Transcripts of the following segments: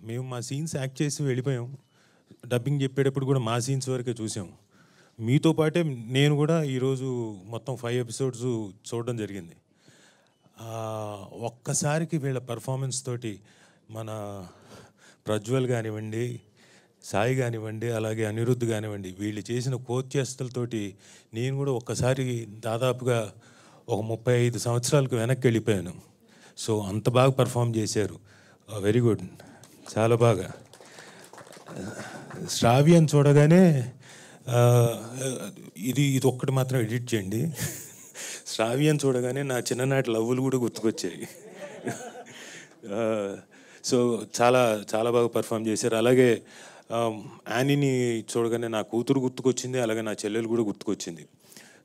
మేము మా scenes act చేసి వెళ్ళిపోయాం. డబ్బింగ్ చెప్పేటప్పుడు కూడా మా సీన్స్ వరకే చూసాం. మీతో పాటే నేను కూడా ఈరోజు మొత్తం 5 ఎపిసోడ్స్ చూడడం జరిగింది. ఒక్కసారికి వీళ్ళ పర్ఫార్మెన్స్ తోటి మన ప్రజ్వల్ కానివ్వండి, సాయి కానివ్వండి, అలాగే అనిరుద్ధ్ కానివ్వండి, వీళ్ళు చేసిన కోచేష్టలతోటి నేను కూడా ఒక్కసారి దాదాపుగా ఒక 35 సంవత్సరాలకు వెనక్కి వెళ్ళిపోయాను. సో అంత బాగా పర్ఫామ్ చేశారు. వెరీ గుడ్, చాలా బాగా. శ్రావ్యం చూడగానే ఇది ఒక్కటి మాత్రం ఎడిట్ చేయండి. శ్రావ్యం చూడగానే నా చిన్ననాటి లవ్వులు కూడా గుర్తుకొచ్చాయి. సో చాలా చాలా బాగా పర్ఫామ్ చేశారు. అలాగే యానీని చూడగానే నా కూతురు గుర్తుకొచ్చింది, అలాగే నా చెల్లెలు కూడా గుర్తుకొచ్చింది.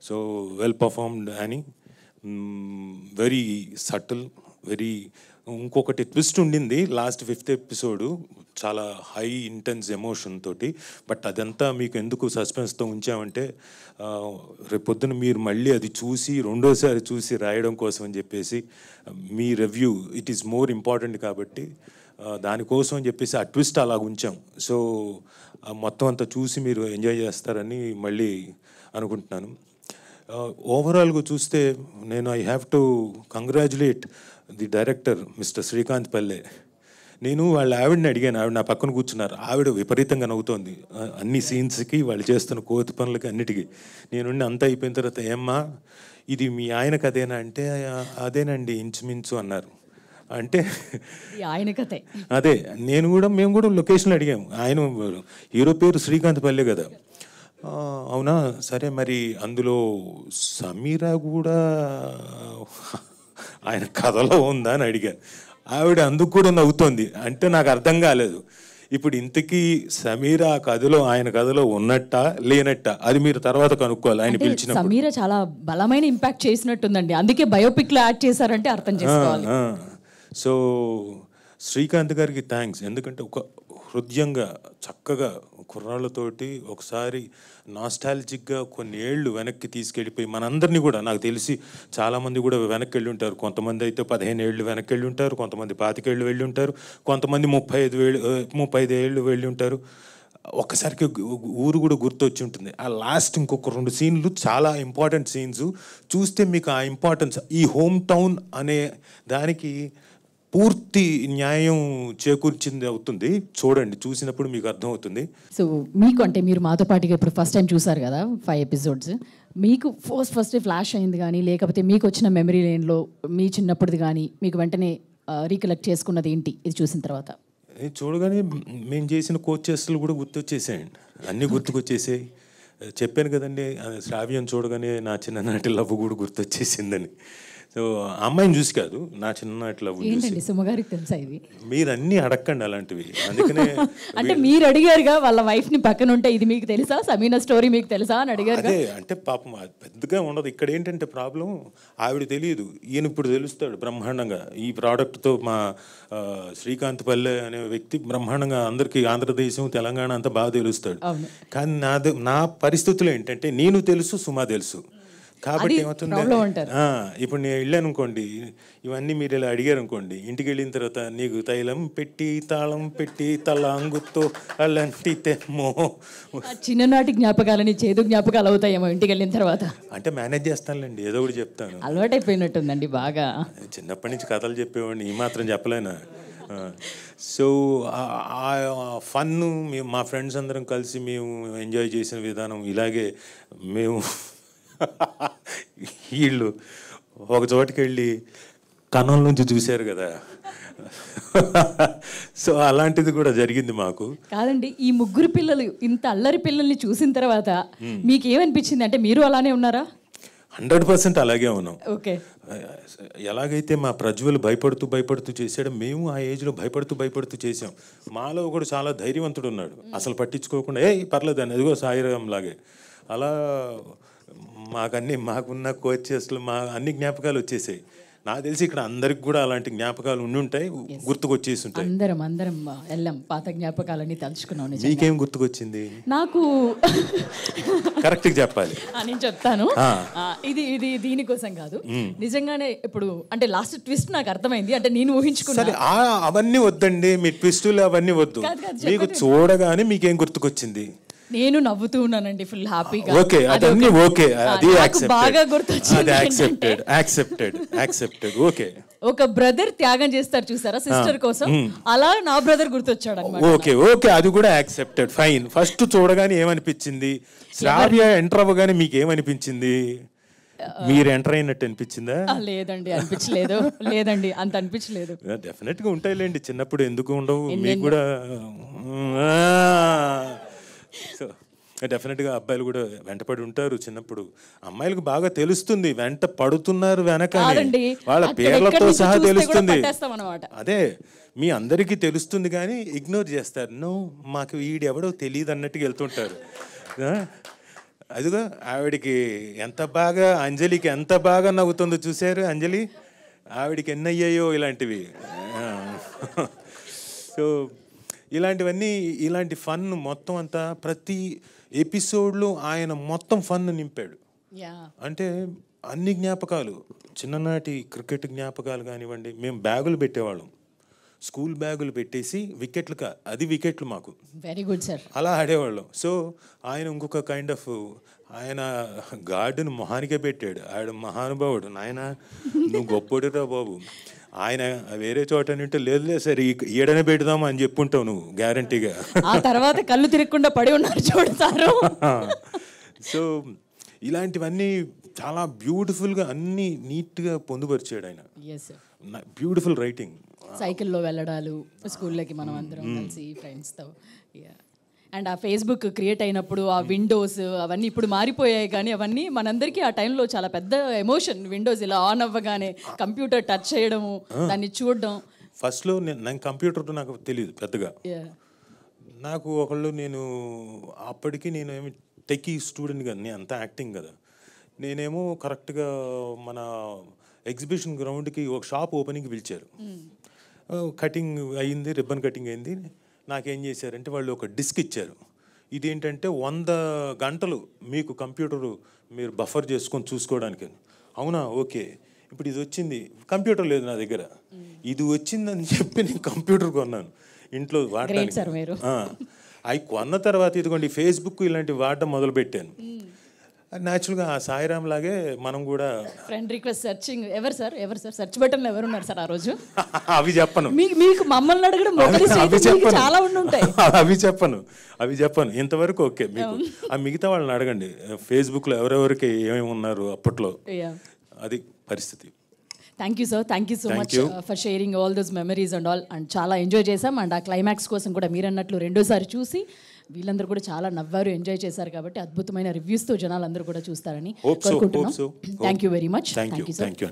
So well performed any, very subtle, very. ఇంకొకటి ట్విస్ట్ ఉండింది లాస్ట్ 5th ఎపిసోడ్, చాలా హై ఇంటెన్స్ ఎమోషన్ తోటి. బట్ అదంతా మీకు ఎందుకు సస్పెన్స్తో ఉంచామంటే రేపొద్దున మీరు మళ్ళీ అది చూసి రెండోసారి చూసి రాయడం కోసం అని చెప్పేసి, మీ review it is more important కాబట్టి దానికోసం అని చెప్పేసి ఆ ట్విస్ట్ అలా ఉంచాం. సో మొత్తం అంతా చూసి మీరు ఎంజాయ్ చేస్తారని మళ్ళీ అనుకుంటున్నాను. ఓవరాల్గా చూస్తే నేను I have to congratulate the director mister Srikanth పల్లె. నేను వాళ్ళ ఆవిడని అడిగాను, ఆవిడ నా పక్కన కూర్చున్నారు. ఆవిడ విపరీతంగా నవ్వుతోంది అన్ని సీన్స్కి, వాళ్ళు చేస్తున్న కోతి పనులకి అన్నిటికీ. నేను అంతా అయిపోయిన తర్వాత, ఏమ్మా ఇది మీ ఆయన కథేనా అంటే, అదేనండి ఇంచుమించు అన్నారు. అంటే ఆయన కథే అదే. మేము కూడా లొకేషన్లో అడిగాము. ఆయన హీరో పేరు శ్రీకాంత్ పల్లె కదా. అవునా, సరే మరి అందులో సమీరా కూడా ఆయన కథలో ఉందా అని అడిగాను. ఆవిడ అందుకు కూడా నవ్వుతోంది. అంటే నాకు అర్థం కాలేదు, ఇప్పుడు ఇంతకీ సమీరా కథలో ఆయన కథలో ఉన్నట్టా లేనట్టా అది మీరు తర్వాత కనుక్కోవాలి. ఆయన పిలిచిన సమీరా చాలా బలమైన ఇంపాక్ట్ చేసినట్టుందండి, అందుకే బయోపిక్ లో యాడ్ చేశారంటే అర్థం చేసుకోవాలి. సో శ్రీకాంత్ గారికి థ్యాంక్స్. ఎందుకంటే ఒక హృదయంగా చక్కగా కుర్రాళ్ళతోటి ఒకసారి నాస్టాలజిక్గా కొన్ని ఏళ్ళు వెనక్కి తీసుకెళ్ళిపోయి మనందరినీ కూడా, నాకు తెలిసి చాలామంది కూడా వెనక్కి వెళ్ళి ఉంటారు. కొంతమంది అయితే 15 ఏళ్ళు వెనక్కి వెళ్ళి ఉంటారు, కొంతమంది 25 ఏళ్ళు వెళ్ళి ఉంటారు, కొంతమంది 35 ఏళ్ళు వెళ్ళి ఉంటారు. ఒక్కసారికి ఊరు కూడా గుర్తొచ్చి ఉంటుంది. ఆ లాస్ట్ ఇంకొక 2 సీన్లు చాలా ఇంపార్టెంట్ సీన్స్ చూస్తే మీకు ఆ ఇంపార్టెన్స్, ఈ హోమ్ టౌన్ అనే దానికి పూర్తి న్యాయం చేకూర్చింది అవుతుంది. చూడండి, చూసినప్పుడు మీకు అర్థమవుతుంది. సో మీకు అంటే మీరు మాతో పాటుగా ఇప్పుడు ఫస్ట్ టైం చూసారు కదా 5 ఎపిసోడ్స్, మీకు ఫస్ట్ ఫ్లాష్ అయింది కానీ, లేకపోతే మీకు వచ్చిన మెమరీ లేన్లో మీ చిన్నప్పటిది కానీ మీకు వెంటనే రీకలెక్ట్ చేసుకున్నది ఏంటి ఇది చూసిన తర్వాత? చూడగానే మేము చేసిన కోచెస్లు కూడా గుర్తొచ్చేసాయండి, అన్నీ గుర్తుకొచ్చేసాయి. చెప్పాను కదండి, శ్రావ్యం చూడగానే నా చిన్ననాటి లవ్ కూడా గుర్తొచ్చేసిందని. సో అమ్మాయిని చూసి కాదు, నా చిన్ననాటి లవ్ చూసి. సుమగారికి తెలుసా ఇది? మీరు అన్నీ అడగండి అలాంటివి, అందుకనే. అంటే మీరు అడిగారుగా వాళ్ళ వైఫ్ ని పక్కన ఉంటే, ఇది మీకు తెలుసా, సమీనా స్టోరీ మీకు తెలుసా అని అడిగారు. అదే అంటే పాపం పెద్దగా ఉండదు. ఇక్కడ ఏంటంటే ప్రాబ్లం, ఆవిడ తెలియదు, ఈయన ఇప్పుడు తెలుస్తాడు బ్రహ్మాండంగా. ఈ ప్రోడక్ట్తో మా శ్రీకాంత్ పల్లె అనే వ్యక్తి బ్రహ్మాండంగా అందరికీ ఆంధ్రదేశం తెలంగాణ అంతా బాగా తెలుస్తాడు. కానీ నా పరిస్థితులు ఏంటంటే, నేను తెలుసు, సుమా తెలుసు. కాబట్టి ఏమవుతుంది, ఇప్పుడు నేను వెళ్ళాను అనుకోండి, ఇవన్నీ మీరు ఇలా అడిగారు అనుకోండి, ఇంటికి వెళ్ళిన తర్వాత నీకు తైలం పెట్టి తాళం పెట్టి తలాంగుతో అలాంటి తెమ్మో, చిన్ననాటి జ్ఞాపకాలని చేదు జ్ఞాపకాలు అవుతాయేమో ఇంటికి వెళ్ళిన తర్వాత. అంటే మేనేజ్ చేస్తానులేండి, ఏదో ఒకటి చెప్తాను. అలవాటైపోయినట్టుందండి బాగా. చిన్నప్పటి నుంచి కథలు చెప్పేవాడిని, ఈ మాత్రం చెప్పలేనా? సో ఫన్ మా ఫ్రెండ్స్ అందరం కలిసి మేము ఎంజాయ్ చేసిన విధానం ఇలాగే. మేము వీళ్ళు ఒక చోటుకి వెళ్ళి కన్నం నుంచి చూశారు కదా, సో అలాంటిది కూడా జరిగింది మాకు. కాదండి, ఈ ముగ్గురు పిల్లలు ఇంత అల్లరి పిల్లల్ని చూసిన తర్వాత మీకు ఏమనిపించింది? అంటే మీరు అలానే ఉన్నారా? 100% అలాగే ఉన్నాం. ఓకే. ఎలాగైతే మా ప్రజ్వల్ భయపడుతూ చేసాడు, మేము ఆ ఏజ్లో భయపడుతూ చేసాం. మాలో కూడా చాలా ధైర్యవంతుడు ఉన్నాడు, అసలు పట్టించుకోకుండా పర్లేదు అని, అదిగో సాయిరాం లాగే. అలా మాకున్న కోచెస్లు మా అన్ని జ్ఞాపకాలు వచ్చేసాయి. నాకు తెలిసి ఇక్కడ అందరికి కూడా అలాంటి జ్ఞాపకాలు ఉండి ఉంటాయి, గుర్తుకొచ్చేసి ఉంటాయి. అందరం వెళ్ళాం, పాత జ్ఞాపకాలన్నీ తలుచుకున్నాం. మీకేం గుర్తుకొచ్చింది? నాకు కరెక్ట్గా చెప్పాలి. నేను చెప్తాను. ఇది దీనికోసం కాదు, నిజంగానే ఇప్పుడు అంటే లాస్ట్ ట్విస్ట్ నాకు అర్థమైంది, అంటే నేను ఊహించుకున్నా. సరే అవన్నీ వద్దండి, మీ ట్విస్టులు అవన్నీ వద్దు. మీకు చూడగానే మీకేం గుర్తుకొచ్చింది? నేను నవ్వుతూ ఉన్నానండి, ఫుల్ హ్యాపీగా. ఓకే, అదన్నీ ఓకే, అది బాగా గుర్తొచ్చింది. యాక్సెప్టెడ్. ఓకే, ఒక బ్రదర్ త్యాగం చేస్తారు చూసారా సిస్టర్ కోసం, అలా నా బ్రదర్ గుర్తొచ్చాడు అన్నమాట. ఓకే, అది కూడా యాక్సెప్టెడ్, ఫైన్. ఫస్ట్ చూడగానే ఏమనిపించింది? శ్రావ్య ఎంటర్ అవ్వగానే మీకు ఏమనిపించింది? మీరు ఎంటర్ అయినట్టు అనిపించిందా? లేదండి, అనిపించలేదు. లేదండి, అంత అనిపించలేదు. డెఫినెట్ గా ఉంటాయిలేండి, చిన్నప్పుడు ఎందుకు ఉండవు మీకు కూడా. సో డెఫినెట్గా అబ్బాయిలు కూడా వెంటపడి ఉంటారు చిన్నప్పుడు. అమ్మాయిలకు బాగా తెలుస్తుంది వెంట పడుతున్నారు వెనక, వాళ్ళ పేర్లతో సహా తెలుస్తుంది. అదే మీ అందరికీ తెలుస్తుంది కానీ ఇగ్నోర్ చేస్తారు. నో, మాకు వీడెవడో తెలియదు అన్నట్టుగా వెళ్తుంటారు. అదిగో ఆవిడికి ఎంత బాగా, అంజలికి ఎంత బాగా నవ్వుతుందో చూశారు. అంజలి ఆవిడికి ఎన్నయ్యాయో ఇలాంటివి. సో ఇలాంటివన్నీ, ఇలాంటి ఫన్ మొత్తం అంతా ప్రతి ఎపిసోడ్లో ఆయన మొత్తం ఫన్ నింపాడు. అంటే అన్ని జ్ఞాపకాలు, చిన్ననాటి క్రికెట్ జ్ఞాపకాలు కానివ్వండి. మేము బ్యాగులు పెట్టేవాళ్ళం, స్కూల్ బ్యాగులు పెట్టేసి వికెట్లు, అది వికెట్లు మాకు. Very good sir. అలా ఆడేవాళ్ళం. సో ఆయన ఇంకొక కైండ్ ఆఫ్, ఆయన గార్డును మొహానికే పెట్టాడు. ఆయన మహానుభావుడు. నాయన నువ్వు గొప్పోడిరా బాబు. ఆయన వేరే చోట నింటే లేదులే సరే ఈడనే పెడదాం అని చెప్పుంటావు నువ్వు గ్యారంటీగా. ఆ తర్వాత కళ్ళు తిరగకుండా పడి ఉన్నారు చూడతారు. సో ఇలాంటివన్నీ చాలా బ్యూటిఫుల్గా అన్ని నీట్గా పొందుపరిచాడు ఆయన. Beautiful writing. సైకిల్లో వెళ్ళడాలు స్కూల్లోకి మనం అందరం కలిసి ఫ్రెండ్స్తో. అండ్ ఆ ఫేస్బుక్ క్రియేట్ అయినప్పుడు ఆ విండోస్ అవన్నీ ఇప్పుడు మారిపోయాయి, కానీ అవన్నీ మనందరికీ ఆ టైంలో చాలా పెద్ద ఎమోషన్. విండోస్ ఇలా ఆన్ అవ్వగానే కంప్యూటర్ టచ్ చేయడము, దాన్ని చూడడం. ఫస్ట్లో నాకు కంప్యూటర్ నాకు తెలియదు పెద్దగా. నాకు ఒకళ్ళు, నేను అప్పటికి నేను ఏమి టెక్కీ స్టూడెంట్ కదా, నేను అంతా యాక్టింగ్ కదా. నేనేమో కరెక్ట్గా మన ఎగ్జిబిషన్ గ్రౌండ్కి ఒక షాప్ ఓపెనింగ్కి పిలిచారు. కటింగ్ అయ్యింది, రిబ్బన్ కటింగ్ అయింది. నాకేం చేశారంటే వాళ్ళు ఒక డిస్క్ ఇచ్చారు. ఇదేంటంటే 100 గంటలు మీకు కంప్యూటరు మీరు బఫర్ చేసుకొని చూసుకోవడానికి. అవునా, ఓకే. ఇప్పుడు ఇది వచ్చింది, కంప్యూటర్ లేదు నా దగ్గర, ఇది వచ్చిందని చెప్పి నేను కంప్యూటర్ కొన్నాను ఇంట్లో వాడడానికి. అవి కొన్న తర్వాత ఇదిగోండి ఫేస్బుక్ ఇలాంటివి వాడడం మొదలుపెట్టాను. న్యాచురల్గా ఆ సాయిరామ్ లాగే మనం కూడా ఫ్రెండ్ రిక్వెస్ట్ సెర్చింగ్. ఎవరు సార్ సెర్చ్ బటన్లో ఎవరున్నారు సార్ ఆ రోజు? అవి చెప్పను. మీకు మమ్మల్ని అడగడం చాలా ఉండి ఉంటాయి. అవి చెప్పను ఇంతవరకు. ఓకే, మీకు ఆ మిగతా వాళ్ళని అడగండి. ఫేస్బుక్లో ఎవరెవరికి ఏమేమి ఉన్నారు అప్పట్లో, అది పరిస్థితి. Thank you sir, thank you so much for sharing all those memories and all. And చాలా ఎంజాయ్ చేసాం. అండ్ ఆ క్లైమాక్స్ కోసం కూడా మీరు అన్నట్లు రెండోసారి చూసి వీళ్ళందరూ కూడా చాలా నవ్వారు, ఎంజాయ్ చేశారు. కాబట్టి అద్భుతమైన రివ్యూస్తో జనాలందరూ కూడా చూస్తారని కోరుకుంటున్నాం. Thank you very much. Thank you.